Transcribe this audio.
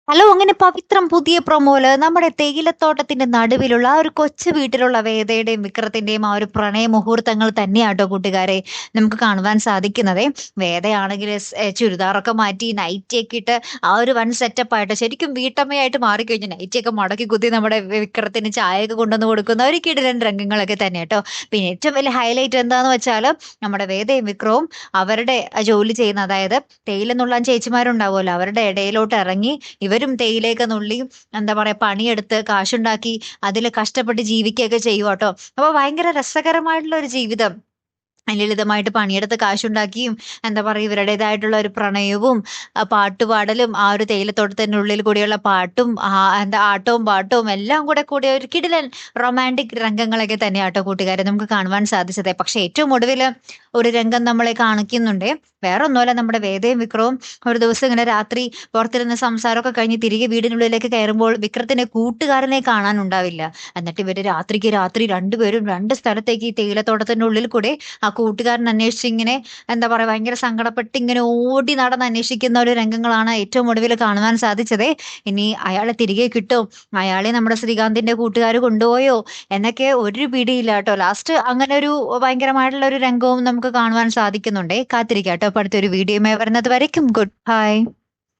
Hello! അങ്ങനെ പവിത്രം പുതിയ പ്രൊമോയില് നമ്മുടെ തേയിലത്തോട്ടത്തിന്റെ നടുവിലുള്ള ആ ഒരു കൊച്ചു വീട്ടിലുള്ള വേദയുടെയും വിക്രത്തിന്റെയും ആ ഒരു പ്രണയ മുഹൂർത്തങ്ങൾ തന്നെയാട്ടോ കൂട്ടുകാരെ നമുക്ക് കാണുവാൻ സാധിക്കുന്നതേ. വേദയാണെങ്കില് ചുരിദാറൊക്കെ മാറ്റി നൈറ്റിയൊക്കെ ഇട്ട് ആ ഒരു വൺ സെറ്റപ്പായിട്ട് ശരിക്കും വീട്ടമ്മയായിട്ട് മാറിക്കഴിഞ്ഞു. നൈറ്റിയൊക്കെ മടക്കി കുത്തി നമ്മുടെ വിക്രത്തിന് ചായയൊക്കെ കൊണ്ടുവന്ന് കൊടുക്കുന്ന ഒരു കിടിലൻ രംഗങ്ങളൊക്കെ തന്നെയാട്ടോ. പിന്നെ ഏറ്റവും വലിയ ഹൈലൈറ്റ് എന്താന്ന് വെച്ചാല് നമ്മുടെ വേദയും വിക്രവും അവരുടെ ജോലി ചെയ്യുന്ന അതായത് തേയില നുള്ളാൻ ചേച്ചിമാരുണ്ടാവുമല്ലോ അവരുടെ ഇടയിലോട്ട് ഇറങ്ങി ഇവരും തേയിലയൊക്കെ നുള്ളി എന്താ പറയാ പണിയെടുത്ത് കാശുണ്ടാക്കി അതില് കഷ്ടപ്പെട്ട് ജീവിക്കുകയൊക്കെ ചെയ്യുവാട്ടോ. അപ്പൊ ഭയങ്കര രസകരമായിട്ടുള്ള ഒരു ജീവിതം. ലളിതമായിട്ട് പണിയെടുത്ത് കാശുണ്ടാക്കിയും എന്താ പറയുക ഇവരുടേതായിട്ടുള്ള ഒരു പ്രണയവും പാട്ടുപാടലും ആ ഒരു തേയിലത്തോട്ടത്തിന്റെ ഉള്ളിൽ കൂടിയുള്ള പാട്ടും എന്താ ആട്ടവും പാട്ടവും എല്ലാം കൂടെ കൂടിയ ഒരു കിടിലൻ റൊമാൻറ്റിക് രംഗങ്ങളൊക്കെ തന്നെയാട്ടോ കൂട്ടുകാരെ നമുക്ക് കാണുവാൻ സാധിച്ചത്. പക്ഷെ ഏറ്റവും ഒടുവില് ഒരു രംഗം നമ്മളെ കാണിക്കുന്നുണ്ട്. വേറൊന്നുമല്ല നമ്മുടെ വേദയും വിക്രവും ഒരു ദിവസം ഇങ്ങനെ രാത്രി പുറത്തിരുന്ന് സംസാരമൊക്കെ കഴിഞ്ഞ് തിരികെ വീടിനുള്ളിലേക്ക് കയറുമ്പോൾ വിക്രത്തിന് കൂട്ടുകാരനെ കാണാനുണ്ടാവില്ല. എന്നിട്ട് ഇവര് രാത്രിക്ക് രാത്രി രണ്ടുപേരും 2 സ്ഥലത്തേക്ക് ഈ തേയിലത്തോട്ടത്തിന്റെ ഉള്ളിൽ കൂടെ ആ കൂട്ടുകാരൻ അന്വേഷിച്ച് ഇങ്ങനെ എന്താ പറയാ ഭയങ്കര സങ്കടപ്പെട്ട് ഇങ്ങനെ ഓടി നടന്ന് അന്വേഷിക്കുന്ന ഒരു രംഗങ്ങളാണ് ഏറ്റവും ഒടുവിൽ കാണുവാൻ സാധിച്ചത്. ഇനി അയാളെ തിരികെ കിട്ടും, അയാളെ നമ്മുടെ ശ്രീകാന്തിന്റെ കൂട്ടുകാര് കൊണ്ടുപോയോ എന്നൊക്കെ ഒരു പിടിയില്ല ട്ടോ. ലാസ്റ്റ് അങ്ങനെ ഒരു ഭയങ്കരമായിട്ടുള്ള ഒരു രംഗവും നമുക്ക് കാണുവാൻ സാധിക്കുന്നുണ്ടേ. കാത്തിരിക്കാം ട്ടോ. അപ്പൊ അടുത്തൊരു വീഡിയോയുമായി വരുന്നത് വരയ്ക്കും ഗുഡ് ബൈ.